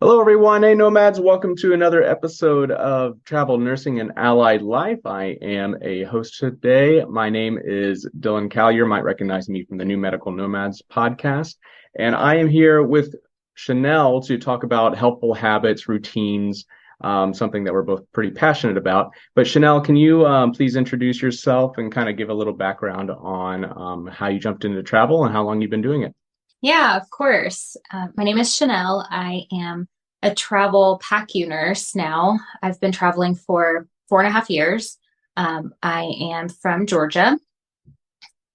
Hello, everyone. Hey, Nomads. Welcome to another episode of Travel Nursing and Allied Life. I am a host today. My name is Dylan Cal. You might recognize me from the New Medical Nomads podcast. And I am here with Chanel to talk about helpful habits, routines, something that we're both pretty passionate about. But Chanel, can you please introduce yourself and kind of give a little background on how you jumped into travel and how long you've been doing it? Yeah, of course. My name is Chanel. I am a travel PACU nurse now. I've been traveling for 4.5 years. I am from Georgia,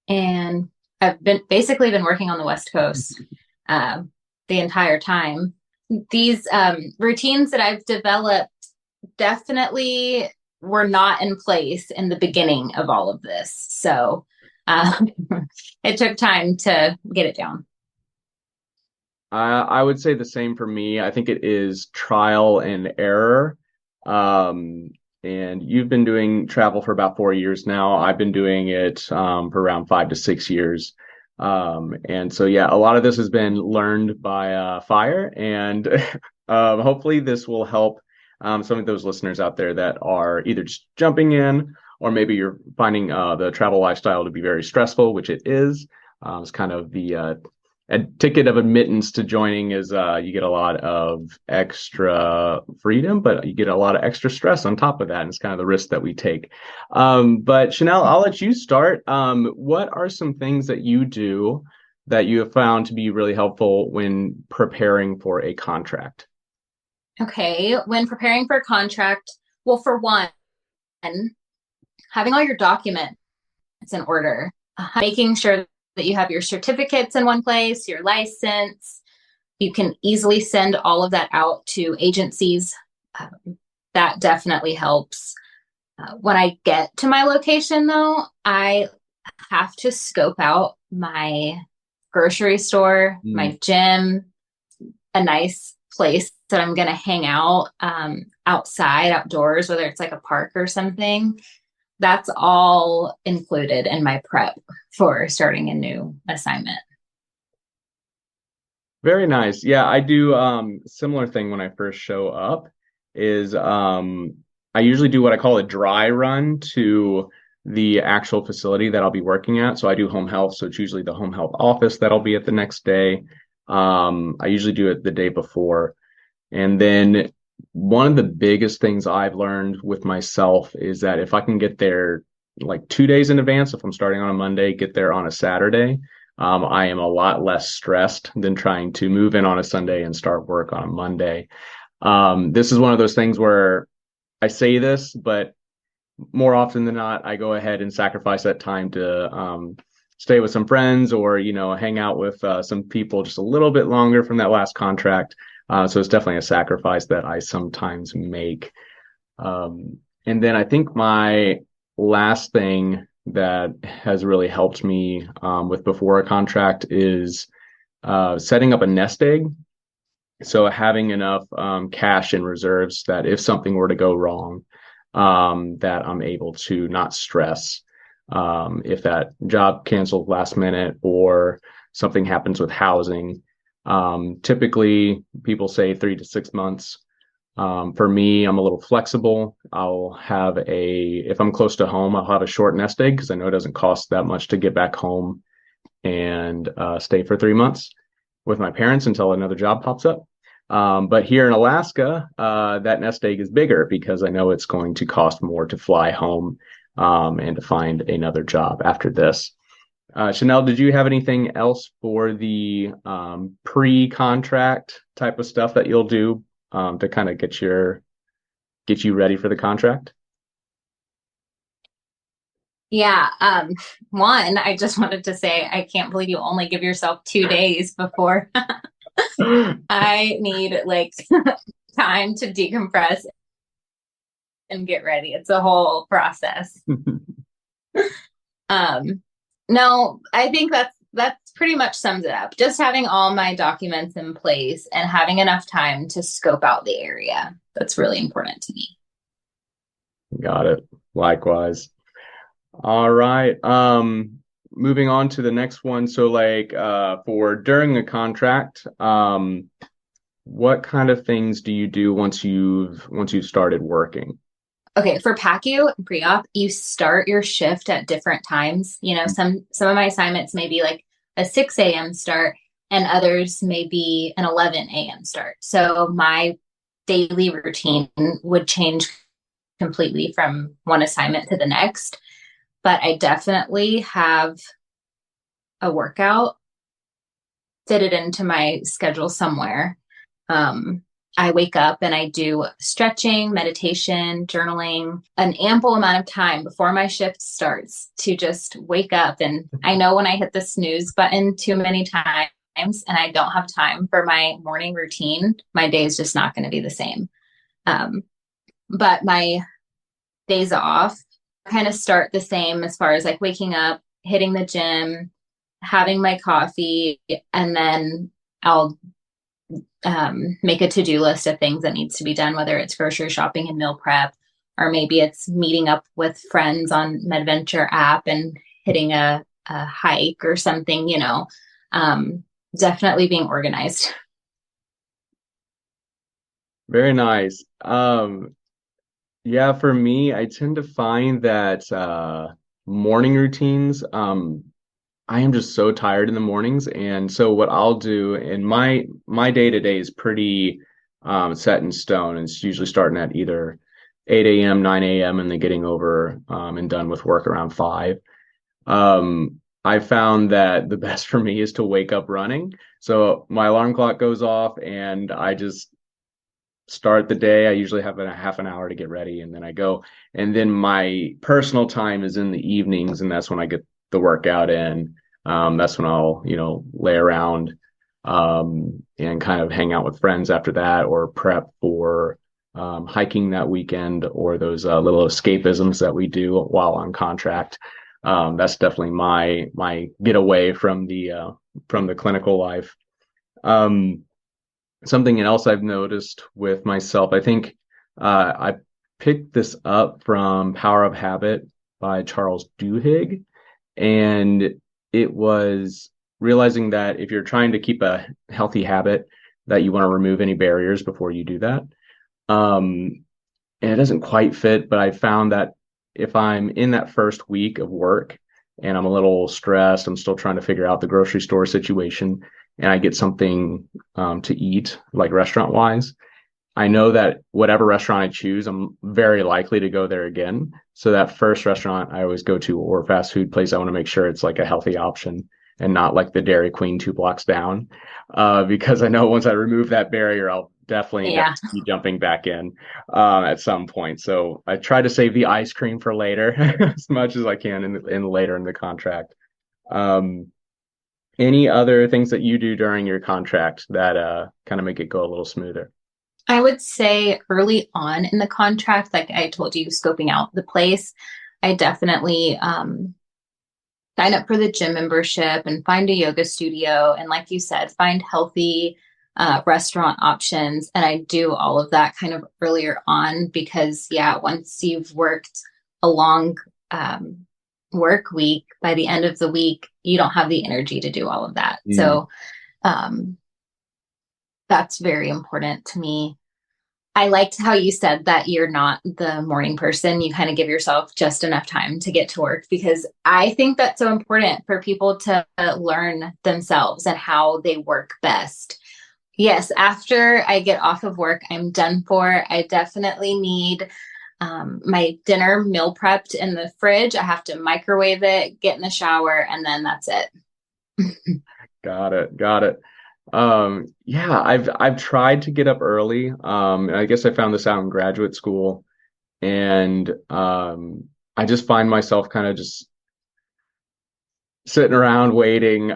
and I've been working on the West Coast the entire time. These routines that I've developed definitely were not in place in the beginning of all of this. So uh, it took time to get it down. I would say the same for me. I think it is trial and error. Um, and you've been doing travel for about 4 years now. I've been doing it for around 5 to 6 years. And so, yeah, a lot of this has been learned by fire. And hopefully, this will help some of those listeners out there that are either just jumping in or maybe you're finding the travel lifestyle to be very stressful, which it is. It's kind of the a ticket of admittance to joining is you get a lot of extra freedom, but you get a lot of extra stress on top of that. And it's kind of the risk that we take. But Chanel, I'll let you start. What are some things that you do that you have found to be really helpful when preparing for a contract? Okay, when preparing for a contract, well, for one, having all your documents in order, making sure that you have your certificates in one place, your license. You can easily send all of that out to agencies. That definitely helps. When I get to my location, though, I have to scope out my grocery store, Mm. my gym, a nice place that I'm going to hang out outside, outdoors, whether it's like a park or something. That's all included in my prep for starting a new assignment. Very nice. Yeah, I do similar thing when I first show up is I usually do what I call a dry run to the actual facility that I'll be working at. So I do home health, so it's usually the home health office that I'll be at the next day. I usually do it the day before. And then one of the biggest things I've learned with myself is that if I can get there like 2 days in advance, if I'm starting on a Monday, get there on a Saturday, I am a lot less stressed than trying to move in on a Sunday and start work on a Monday. This is one of those things where I say this, but more often than not, I go ahead and sacrifice that time to stay with some friends or, hang out with some people just a little bit longer from that last contract. So it's definitely a sacrifice that I sometimes make. And then I think my last thing that has really helped me with before a contract is setting up a nest egg. So having enough cash in reserves that if something were to go wrong, that I'm able to not stress if that job canceled last minute or something happens with housing. Typically, people say 3 to 6 months. For me, I'm a little flexible. If I'm close to home, I'll have a short nest egg because I know it doesn't cost that much to get back home and stay for 3 months with my parents until another job pops up. But here in Alaska, that nest egg is bigger because I know it's going to cost more to fly home and to find another job after this. Chanel, did you have anything else for the pre-contract type of stuff that you'll do to kind of get you ready for the contract? Yeah. One, I just wanted to say I can't believe you only give yourself 2 days before. I need like time to decompress and get ready. It's a whole process. Um, no, I think that's pretty much sums it up. Just having all my documents in place and having enough time to scope out the area. That's really important to me. Got it. Likewise. All right. Moving on to the next one. So like for during a contract, what kind of things do you do once you've started working? Okay, for PACU and pre-op, you start your shift at different times. You know, some of my assignments may be like a 6 a.m. start, and others may be an 11 a.m. start. So my daily routine would change completely from one assignment to the next. But I definitely have a workout fitted into my schedule somewhere. Um, I wake up and I do stretching, meditation, journaling, an ample amount of time before my shift starts to just wake up. And I know when I hit the snooze button too many times and I don't have time for my morning routine, my day is just not going to be the same. Um, but my days off kind of start the same as far as like waking up, hitting the gym, having my coffee, and then I'll make a to-do list of things that needs to be done, whether it's grocery shopping and meal prep, or maybe it's meeting up with friends on MedVenture app and hitting a hike or something, you know. Definitely being organized. Very nice. Yeah, for me, I tend to find that morning routines, I am just so tired in the mornings. And so what I'll do in my day to day is pretty set in stone. It's usually starting at either 8 a.m., 9 a.m., and then getting over and done with work around 5. I found that the best for me is to wake up running. So my alarm clock goes off and I just start the day. I usually have a half an hour to get ready and then I go. And then my personal time is in the evenings, and that's when I get the workout in. That's when I'll, lay around and kind of hang out with friends after that, or prep for hiking that weekend, or those little escapisms that we do while on contract. That's definitely my getaway from the clinical life. Um, Something else I've noticed with myself, I think I picked this up from Power of Habit by Charles Duhigg, and it was realizing that if you're trying to keep a healthy habit, that you want to remove any barriers before you do that. Um, and it doesn't quite fit, but I found that if I'm in that first week of work and I'm a little stressed, I'm still trying to figure out the grocery store situation, and I get something to eat, like restaurant wise, I know that whatever restaurant I choose, I'm very likely to go there again. So that first restaurant I always go to, or fast food place, I want to make sure it's like a healthy option and not like the Dairy Queen 2 blocks down. Because I know once I remove that barrier, I'll definitely Yeah. be jumping back in at some point. So I try to save the ice cream for later as much as I can in later in the contract. Um, any other things that you do during your contract that kind of make it go a little smoother? I would say early on in the contract, like I told you, scoping out the place, I definitely sign up for the gym membership and find a yoga studio. And like you said, find healthy restaurant options. And I do all of that kind of earlier on because, yeah, once you've worked a long work week, by the end of the week, you don't have the energy to do all of that. Mm. So um, that's very important to me. I liked how you said that you're not the morning person. You kind of give yourself just enough time to get to work because I think that's so important for people to learn themselves and how they work best. Yes, after I get off of work, I'm done for. I definitely need my dinner meal prepped in the fridge. I have to microwave it, get in the shower, and then that's it. Got it. Got it. Yeah, I've tried to get up early. And I guess I found this out in graduate school, and I just find myself kind of just sitting around waiting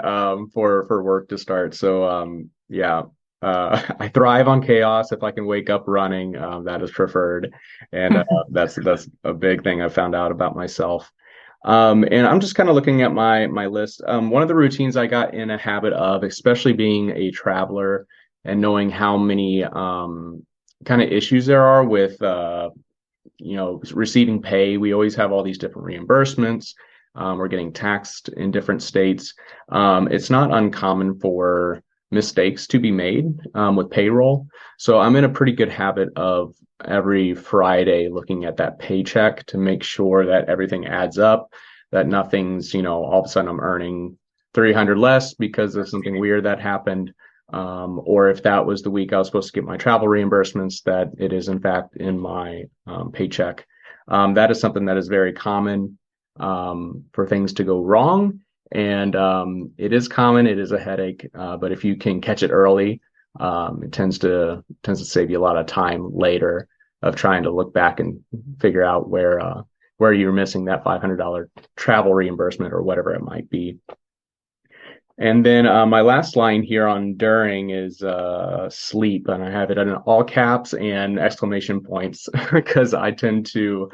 for work to start. So yeah, I thrive on chaos. If I can wake up running, that is preferred, and that's a big thing I found out about myself. And I'm just kind of looking at my list. One of the routines I got in a habit of, especially being a traveler and knowing how many kind of issues there are with receiving pay. We always have all these different reimbursements. We're getting taxed in different states. It's not uncommon for mistakes to be made with payroll. So I'm in a pretty good habit of every Friday looking at that paycheck to make sure that everything adds up, that nothing's, all of a sudden I'm earning 300 less because of something weird that happened. Or if that was the week I was supposed to get my travel reimbursements, that it is in fact in my paycheck. That is something that is very common for things to go wrong. And it is common, it is a headache, but if you can catch it early, it tends to save you a lot of time later of trying to look back and figure out where you're missing that $500 travel reimbursement or whatever it might be. And then my last line here on during is sleep, and I have it in all caps and exclamation points because I tend to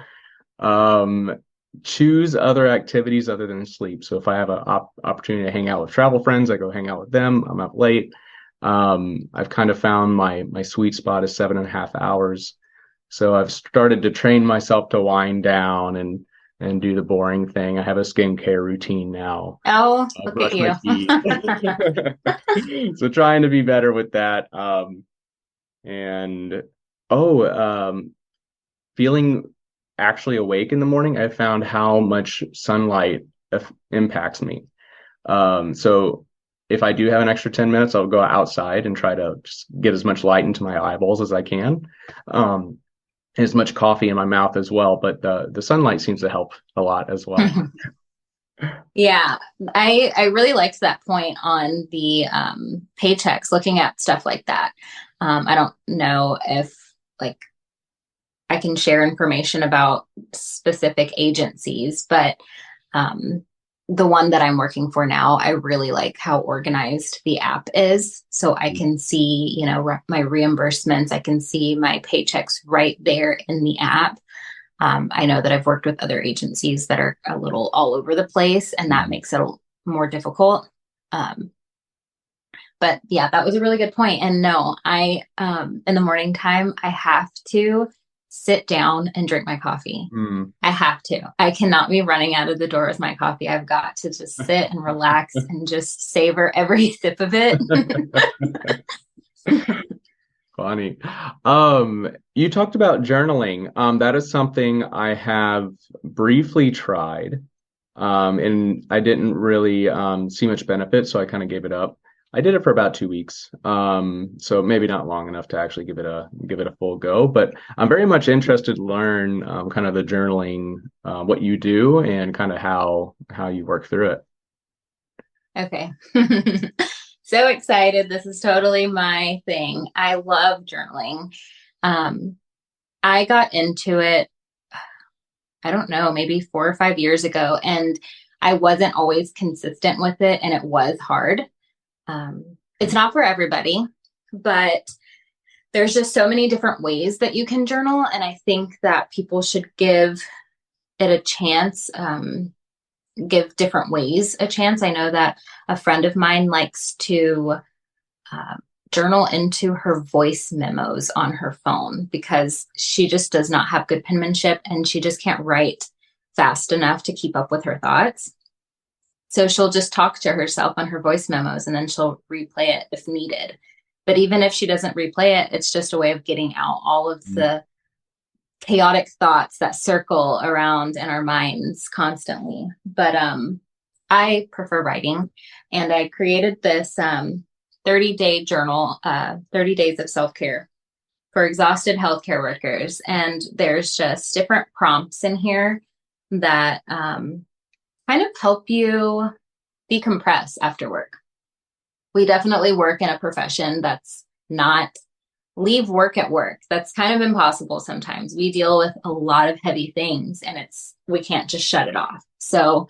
um, choose other activities other than sleep. So if I have an opportunity to hang out with travel friends, I go hang out with them. I'm up late. I've kind of found my sweet spot is 7.5 hours. So I've started to train myself to wind down and do the boring thing. I have a skincare routine now. Oh, I'll look at brush my you. teeth. So trying to be better with that. And oh, feeling actually awake in the morning, I found how much sunlight impacts me. So if I do have an extra 10 minutes, I'll go outside and try to just get as much light into my eyeballs as I can. Um, as much coffee in my mouth as well, but the sunlight seems to help a lot as well. Yeah, I really liked that point on the paychecks, looking at stuff like that. I don't know if like I can share information about specific agencies, but um, the one that I'm working for now, I really like how organized the app is. So I can see, my reimbursements, I can see my paychecks right there in the app. I know that I've worked with other agencies that are a little all over the place, and that makes it more difficult. But yeah, that was a really good point. And no, in the morning time, I have to sit down and drink my coffee. Mm. I have to. I cannot be running out of the door with my coffee. I've got to just sit and relax and just savor every sip of it. Funny. You talked about journaling. That is something I have briefly tried, and I didn't really see much benefit, so I kind of gave it up. I did it for about 2 weeks, so maybe not long enough to actually give it a full go. But I'm very much interested to learn kind of the journaling, what you do, and kind of how you work through it. Okay. So excited. This is totally my thing. I love journaling. I got into it, I don't know, maybe 4 or 5 years ago, and I wasn't always consistent with it, and it was hard. It's not for everybody, but there's just so many different ways that you can journal, and I think that people should give it a chance, give different ways a chance. I know that a friend of mine likes to journal into her voice memos on her phone because she just does not have good penmanship and she just can't write fast enough to keep up with her thoughts. So she'll just talk to herself on her voice memos and then she'll replay it if needed. But even if she doesn't replay it, it's just a way of getting out all of the chaotic thoughts that circle around in our minds constantly. But I prefer writing, and I created this 30-day journal, 30 days of self-care for exhausted healthcare workers. And there's just different prompts in here that kind of help you decompress after work. We definitely work in a profession that's not leave work at work. That's kind of impossible sometimes. We deal with a lot of heavy things and we can't just shut it off. So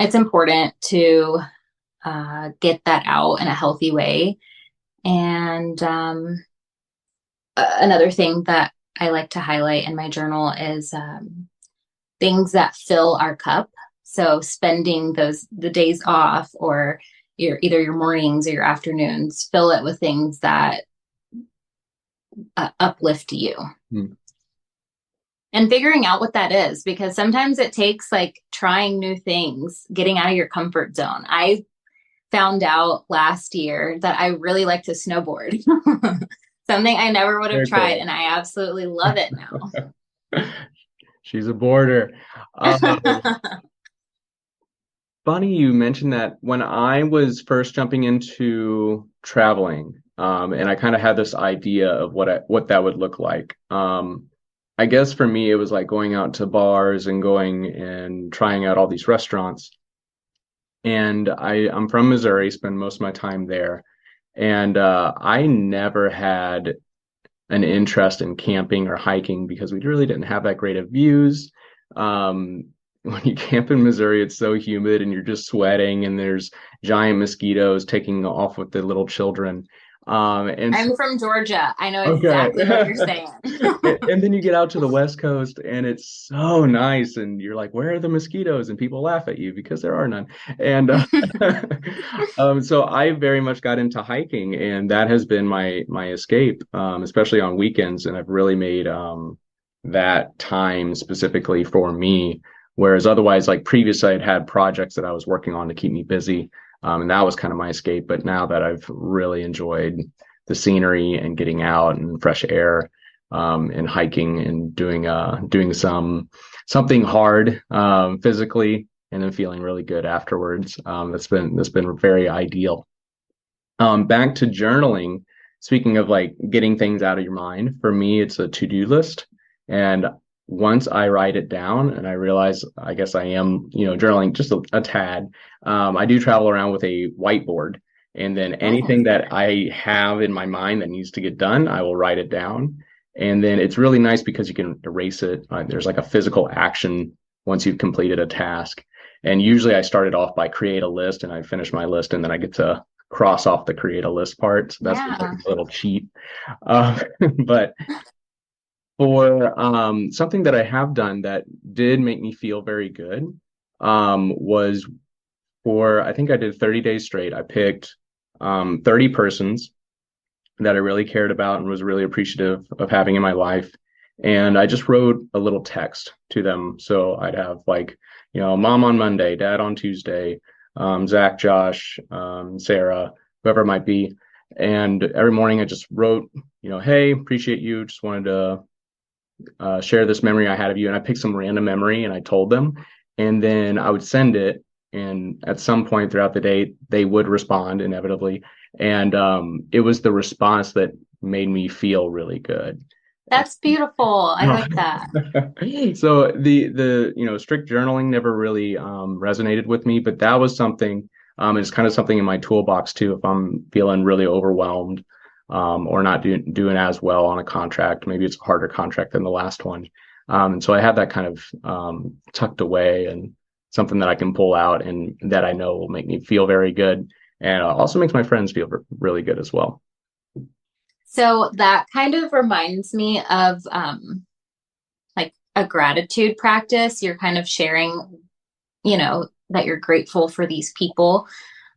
it's important to get that out in a healthy way. And another thing that I like to highlight in my journal is things that fill our cup. So spending the days off or either your mornings or your afternoons, fill it with things that uplift you. And figuring out what that is, because sometimes it takes like trying new things, getting out of your comfort zone. I found out last year that I really like to snowboard. Something I never would have Very tried, cool. and I absolutely love it now. She's a boarder. Funny you mentioned that when I was first jumping into traveling, and I kind of had this idea of what that would look like. I guess for me, it was like going out to bars and going and trying out all these restaurants. And I'm from Missouri, spend most of my time there. And I never had an interest in camping or hiking because we really didn't have that great of views. Um, when you camp in Missouri, it's so humid and you're just sweating, and there's giant mosquitoes taking off with the little children. And so, I'm from Georgia. I know okay. exactly what you're saying. And then you get out to the West Coast and it's so nice, and you're like, where are the mosquitoes? And people laugh at you because there are none. And so I very much got into hiking, and that has been my escape, especially on weekends. And I've really made that time specifically for me. Whereas otherwise, like previously, I'd had projects that I was working on to keep me busy. And that was kind of my escape. But now that I've really enjoyed the scenery and getting out and fresh air, and hiking and doing something hard physically, and then feeling really good afterwards. That's been very ideal. Back to journaling. Speaking of like getting things out of your mind, for me, it's a to-do list. And once I write it down and I realize, I guess I am, journaling just a tad, I do travel around with a whiteboard. And then Oh, anything that I have in my mind that needs to get done, I will write it down. And then it's really nice because you can erase it. There's like a physical action once you've completed a task. And usually I start it off by create a list, and I finish my list, and then I get to cross off the create a list part. So that's like yeah. a little cheat. Uh, but for something that I have done that did make me feel very good, was for, I think I did 30 days straight. I picked 30 persons that I really cared about and was really appreciative of having in my life. And I just wrote a little text to them. So I'd have like, mom on Monday, dad on Tuesday, Zach, Josh, Sarah, whoever it might be. And every morning I just wrote, hey, appreciate you. Just wanted to share this memory I had of you. And I picked some random memory and I told them. And then I would send it. And at some point throughout the day, they would respond inevitably. And it was the response that made me feel really good. That's beautiful. I like that. So the strict journaling never really resonated with me, but that was something. It's kind of something in my toolbox too. If I'm feeling really overwhelmed, or not doing as well on a contract, maybe it's a harder contract than the last one. And so I have that kind of tucked away, and something that I can pull out and that I know will make me feel very good, and also makes my friends feel really good as well. So that kind of reminds me of like a gratitude practice. You're kind of sharing, that you're grateful for these people.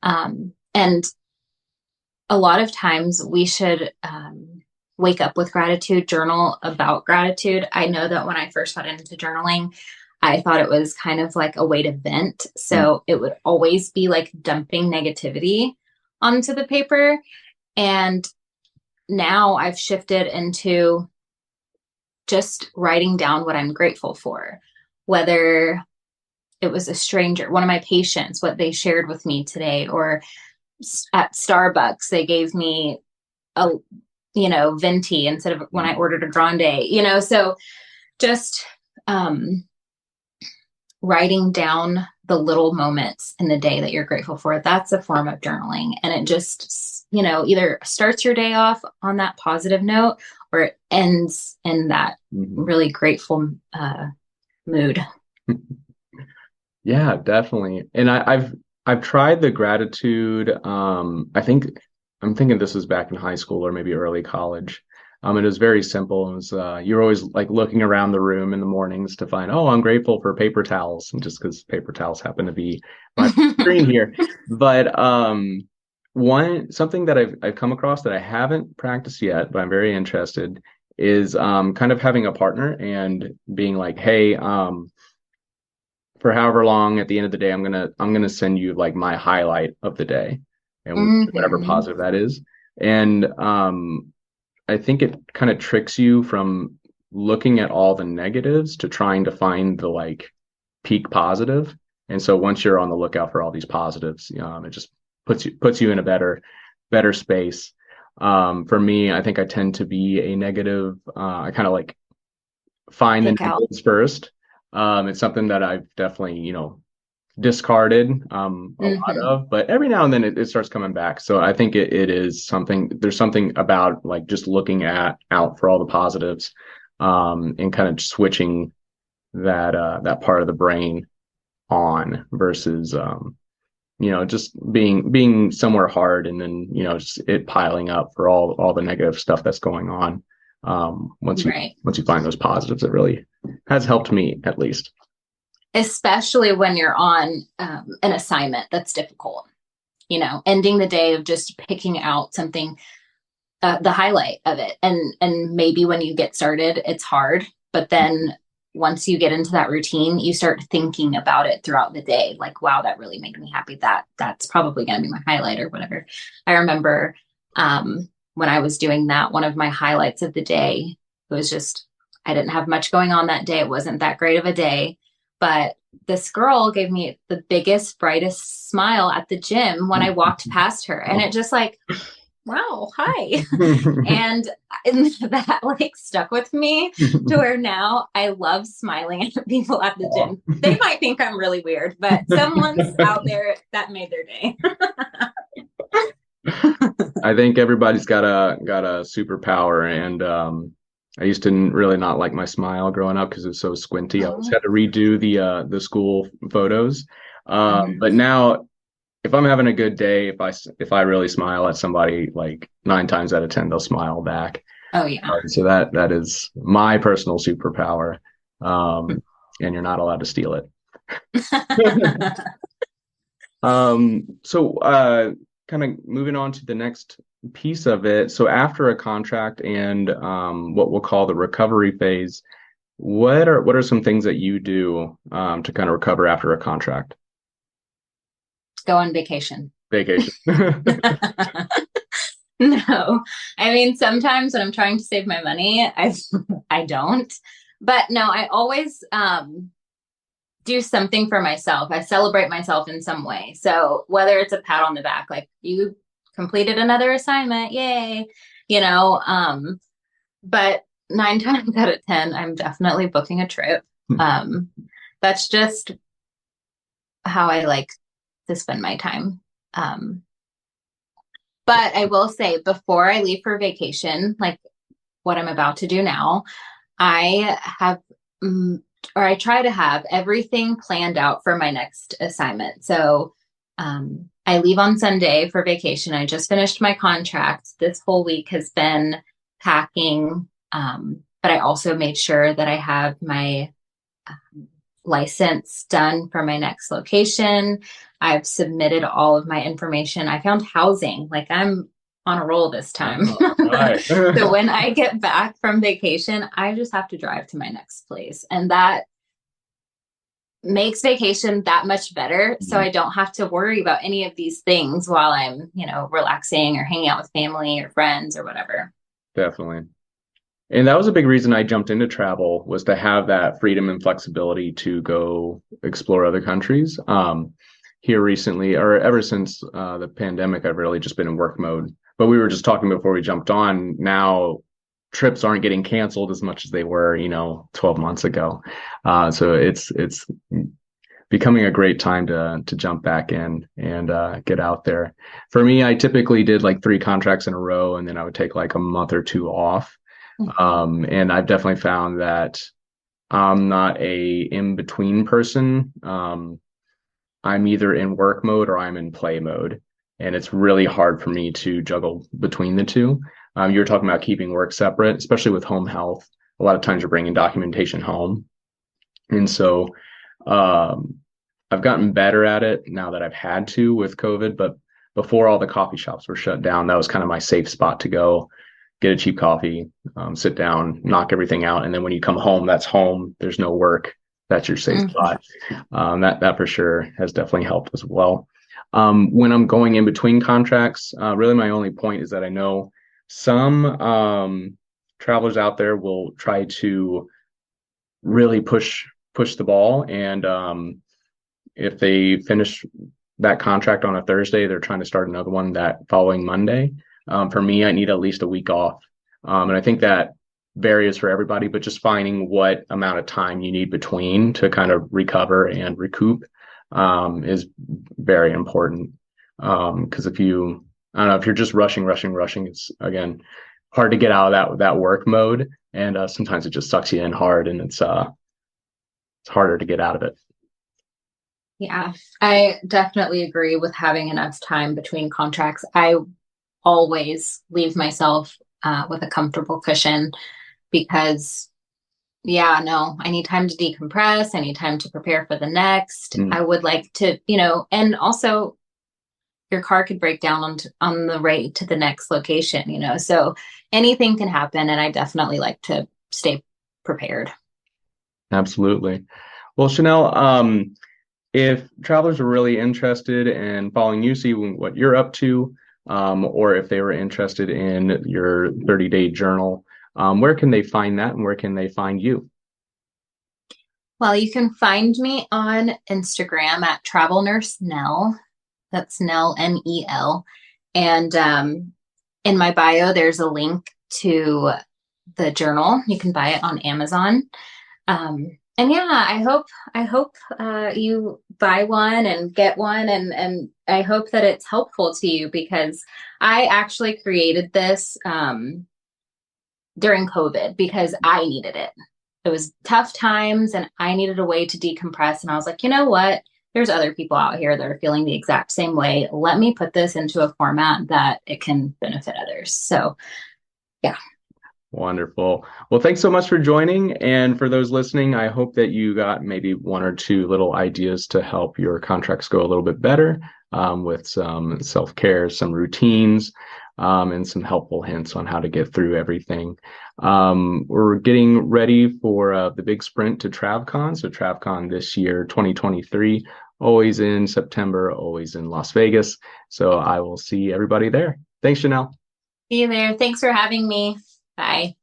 And a lot of times we should wake up with gratitude, journal about gratitude. I know that when I first got into journaling, I thought it was kind of like a way to vent. So it would always be like dumping negativity onto the paper. And now I've shifted into just writing down what I'm grateful for, whether it was a stranger, one of my patients, what they shared with me today, or at Starbucks, they gave me a, venti instead of when I ordered a grande, so just writing down the little moments in the day that you're grateful for. That's a form of journaling. And it just, either starts your day off on that positive note, or it ends in that really grateful mood. Yeah, definitely. And I've tried the gratitude. I'm thinking this was back in high school or maybe early college. It was very simple. It was you're always like looking around the room in the mornings to find, oh, I'm grateful for paper towels, and just because paper towels happen to be my screen here. But something that I've come across that I haven't practiced yet, but I'm very interested, is kind of having a partner and being like, hey, for however long at the end of the day, I'm gonna send you like my highlight of the day and whatever Hmm. positive that is. And I think it kind of tricks you from looking at all the negatives to trying to find the like peak positive. And so once you're on the lookout for all these positives, it just puts you in a better space. For me, I think I tend to be a negative. I kind of like find the Pick out. negatives first. It's something that I've definitely, discarded a lot Hmm. of, but every now and then it starts coming back. So I think it is something, there's something about like just looking out for all the positives, and kind of switching that part of the brain on versus, just being somewhere hard and then, just it piling up for all the negative stuff that's going on. Once you Right. once you find those positives, it really has helped me at least. Especially when you're on an assignment that's difficult, ending the day of just picking out something, the highlight of it. And maybe when you get started, it's hard, but then once you get into that routine, you start thinking about it throughout the day. Like, wow, that really made me happy. That's probably going to be my highlight or whatever. I remember when I was doing that, one of my highlights of the day was just, I didn't have much going on that day. It wasn't that great of a day, but this girl gave me the biggest, brightest smile at the gym when I walked past her. And it just like, wow, hi. and, and that like stuck with me to where now I love smiling at people at the gym. They might think I'm really weird, but someone's out there that made their day. I think everybody's got a superpower, and I used to really not like my smile growing up because it was so squinty. I always Oh, had to redo the school photos. But mhm. now, if I'm having a good day, if I really smile at somebody, like 9 times out of 10, they'll smile back. Oh yeah. So that is my personal superpower, and you're not allowed to steal it. So kind of moving on to the next piece of it. So after a contract and what we'll call the recovery phase, what are some things that you do to kind of recover after a contract? Go on vacation. Vacation. No, I mean, sometimes when I'm trying to save my money, I don't. But no, I always do something for myself. I celebrate myself in some way. So whether it's a pat on the back, like you completed another assignment, yay, you know, but 9 times out of 10, I'm definitely booking a trip. Um, that's just how I like to spend my time. Um, but I will say before I leave for vacation, like what I'm about to do now, I have, or I try to have everything planned out for my next assignment. So I leave on Sunday for vacation. I just finished my contract. This whole week has been packing, but I also made sure that I have my license done for my next location. I've submitted all of my information. I found housing. Like I'm on a roll this time. Oh, right. So when I get back from vacation, I just have to drive to my next place. And that makes vacation that much better. So I don't have to worry about any of these things while I'm, relaxing or hanging out with family or friends or whatever. Definitely. And that was a big reason I jumped into travel, was to have that freedom and flexibility to go explore other countries. Here recently, or ever since the pandemic, I've really just been in work mode. But we were just talking before we jumped on. Now trips aren't getting canceled as much as they were, 12 months ago. So it's becoming a great time to jump back in and get out there. For me, I typically did like 3 contracts in a row, and then I would take like a month or 2 off. And I've definitely found that I'm not a in between person. I'm either in work mode or I'm in play mode, and it's really hard for me to juggle between the two. You were talking about keeping work separate, especially with home health. A lot of times you're bringing documentation home, and so um, I've gotten better at it now that I've had to with COVID. But before all the coffee shops were shut down, that was kind of my safe spot to go get a cheap coffee, sit down, knock everything out. And then when you come home, that's home. There's no work that's your safe Mhm. spot. That for sure has definitely helped as well. When I'm going in between contracts, really my only point is that I know some travelers out there will try to really push the ball, and if they finish that contract on a Thursday, they're trying to start another one that following Monday. For me, I need at least a week off, and I think that varies for everybody, but just finding what amount of time you need between to kind of recover and recoup is very important. Because if you, I don't know, if you're just rushing, it's again hard to get out of that work mode, and sometimes it just sucks you in hard, and it's harder to get out of it. Yeah, I definitely agree with having enough time between contracts. I always leave myself with a comfortable cushion because, yeah, no, I need time to decompress. I need time to prepare for the next. Mm, I would like to, and also your car could break down on the way to the next location, so anything can happen. And I definitely like to stay prepared. absolutely. Well, Chanel, if travelers are really interested in following you, see what you're up to, or if they were interested in your 30-day journal, where can they find that and where can they find you? Well, you can find me on Instagram at Travel Nurse Nell. That's Nell, Nel. And in my bio, there's a link to the journal. You can buy it on Amazon. And yeah, I hope you buy one and get one, and I hope that it's helpful to you because I actually created this during COVID because I needed it. It was tough times and I needed a way to decompress. And I was like, you know what? There's other people out here that are feeling the exact same way. Let me put this into a format that it can benefit others. So, yeah. Wonderful. Well, thanks so much for joining. And for those listening, I hope that you got maybe one or two little ideas to help your contracts go a little bit better with some self-care, some routines, and some helpful hints on how to get through everything. We're getting ready for the big sprint to TravCon. So TravCon this year, 2023, always in September, always in Las Vegas. So I will see everybody there. Thanks, Chanel. See you there. Thanks for having me. Bye.